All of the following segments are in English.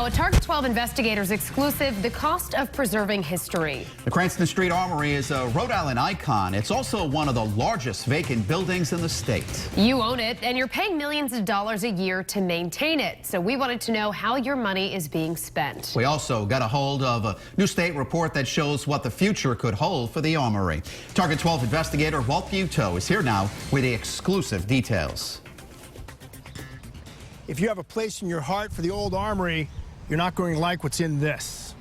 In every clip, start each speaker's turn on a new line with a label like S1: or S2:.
S1: Now, a Target 12 investigators exclusive, the cost of preserving history.
S2: The Cranston Street Armory is a Rhode Island icon. It's also one of the largest vacant buildings in the state.
S1: You own it, and you're paying millions of dollars a year to maintain it. So we wanted to know how your money is being spent.
S2: We also got a hold of a new state report that shows what the future could hold for the Armory. Target 12 investigator Walt Buteau is here now with the exclusive details.
S3: If you have a place in your heart for the old Armory, you're not going to like what's in this.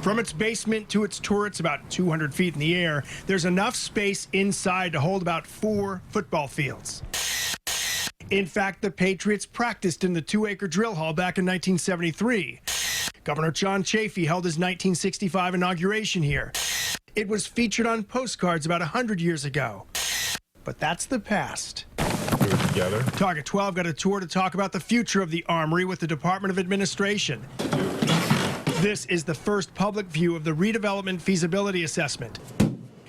S3: From its basement to its turrets, about 200 feet in the air, there's enough space inside to hold about 4 football fields. In fact, the Patriots practiced in the 2-acre drill hall back in 1973. Governor John Chafee held his 1965 inauguration here. It was featured on postcards about 100 years ago. But that's the past.
S4: Together.
S3: Target 12 got a tour to talk about the future of the Armory with the Department of Administration. This is the first public view of the redevelopment feasibility assessment,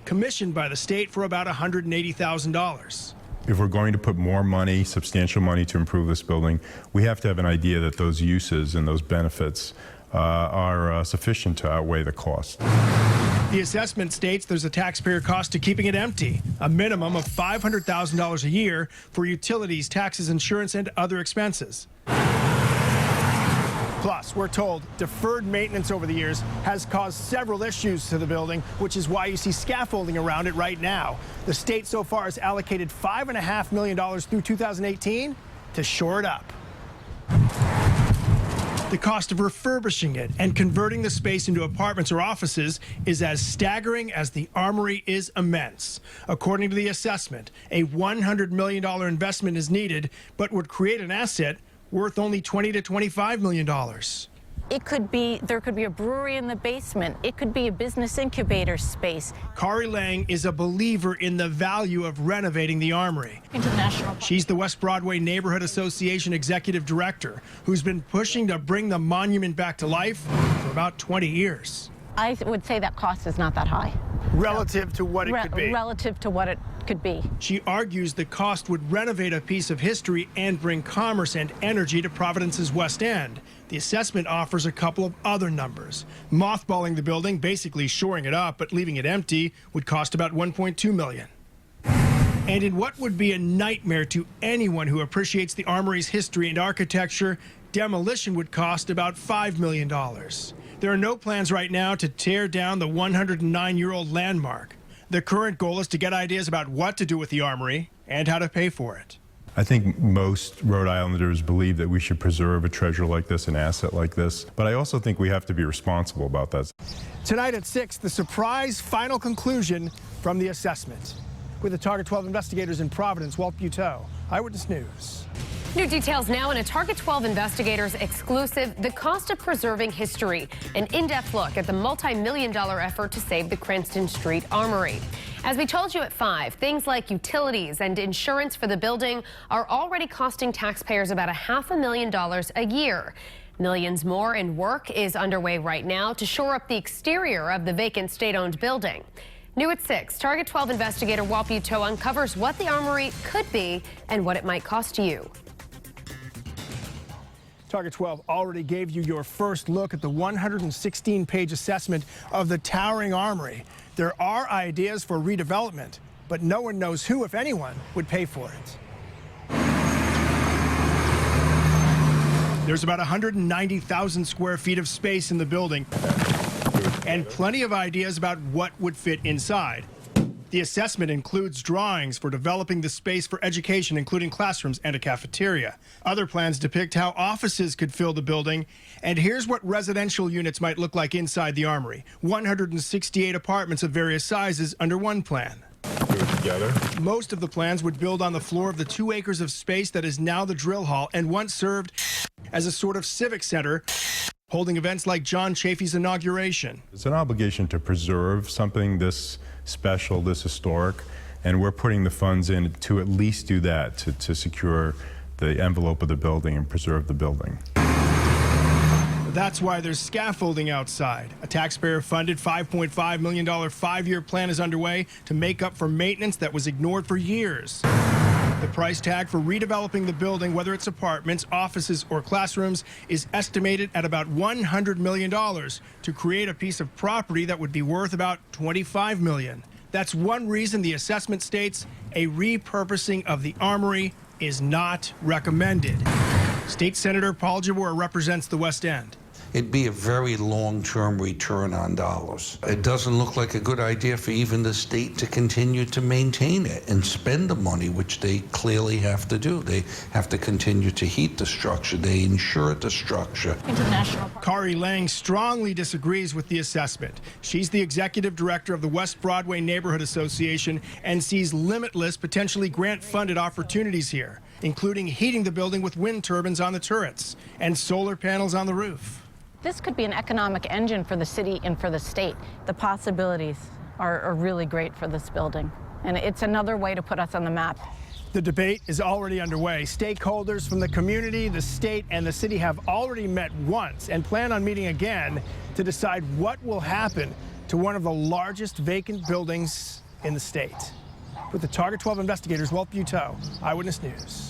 S3: commissioned by the state for about $180,000.
S4: If we're going to put more money, substantial money to improve this building, we have to have an idea that those uses and those benefits are sufficient to outweigh the cost.
S3: The assessment states there's a taxpayer cost to keeping it empty, a minimum of $500,000 a year for utilities, taxes, insurance, and other expenses. Plus, we're told deferred maintenance over the years has caused several issues to the building, which is why you see scaffolding around it right now. The state so far has allocated $5.5 million through 2018 to shore it up. The cost of refurbishing it and converting the space into apartments or offices is as staggering as the Armory is immense. According to the assessment, a $100 million investment is needed, but would create an asset worth only $20 to $25 million.
S5: There could be a brewery in the basement. It could be a business incubator space.
S3: Kari Lang is a believer in the value of renovating the Armory. She's the West Broadway Neighborhood Association executive director, who's been pushing to bring the monument back to life for about 20 years.
S5: I would say that cost is not that high.
S3: Relative to what it could be.
S5: Relative to what it could be.
S3: She argues the cost would renovate a piece of history and bring commerce and energy to Providence's West End. The assessment offers a couple of other numbers. Mothballing the building, basically shoring it up but leaving it empty, would cost about $1.2 million. And in what would be a nightmare to anyone who appreciates the Armory's history and architecture, demolition would cost about $5 million. There are no plans right now to tear down the 109-year-old landmark. The current goal is to get ideas about what to do with the Armory and how to pay for it.
S4: I think most Rhode Islanders believe that we should preserve a treasure like this, an asset like this, but I also think we have to be responsible about that.
S3: Tonight at 6, the surprise final conclusion from the assessment. With the Target 12 investigators in Providence, Walt Buteau, Eyewitness News.
S1: New details now in a Target 12 investigators exclusive, the cost of preserving history. An in-depth look at the multi-million-dollar effort to save the Cranston Street Armory. As we told you at 5, things like utilities and insurance for the building are already costing taxpayers about $500,000 a year. Millions more in work is underway right now to shore up the exterior of the vacant state-owned building. New at 6, Target 12 investigator Walt Buteau uncovers what the Armory could be and what it might cost you.
S3: Target 12 already gave you your first look at the 116-page assessment of the towering Armory. There are ideas for redevelopment, but no one knows who, if anyone, would pay for it. There's about 190,000 square feet of space in the building and plenty of ideas about what would fit inside. The assessment includes drawings for developing the space for education, including classrooms and a cafeteria. Other plans depict how offices could fill the building. And here's what residential units might look like inside the Armory. 168 apartments of various sizes under one plan.
S4: Together.
S3: Most of the plans would build on the floor of the 2 acres of space that is now the drill hall and once served as a sort of civic center, holding events like John Chafee's inauguration.
S4: It's an obligation to preserve something this special, this historic, and we're putting the funds in to at least do that, to secure the envelope of the building and preserve the building.
S3: That's why there's scaffolding outside. A taxpayer-funded $5.5 million 5-year plan is underway to make up for maintenance that was ignored for years. The price tag for redeveloping the building, whether it's apartments, offices, or classrooms, is estimated at about $100 million to create a piece of property that would be worth about $25 million. That's one reason the assessment states a repurposing of the Armory is not recommended. State Senator Paul Jabour represents the West End.
S6: It'd be a very long-term return on dollars. It doesn't look like a good idea for even the state to continue to maintain it and spend the money, which they clearly have to do. They have to continue to heat the structure. They insure the structure.
S5: International.
S3: Kari Lang strongly disagrees with the assessment. She's the executive director of the West Broadway Neighborhood Association and sees limitless, potentially grant-funded opportunities here, including heating the building with wind turbines on the turrets and solar panels on the roof.
S5: This could be an economic engine for the city and for the state. The possibilities are really great for this building, and it's another way to put us on the map.
S3: The debate is already underway. Stakeholders from the community, the state, and the city have already met once and plan on meeting again to decide what will happen to one of the largest vacant buildings in the state. With the Target 12 investigators, Walt Buteau, Eyewitness News.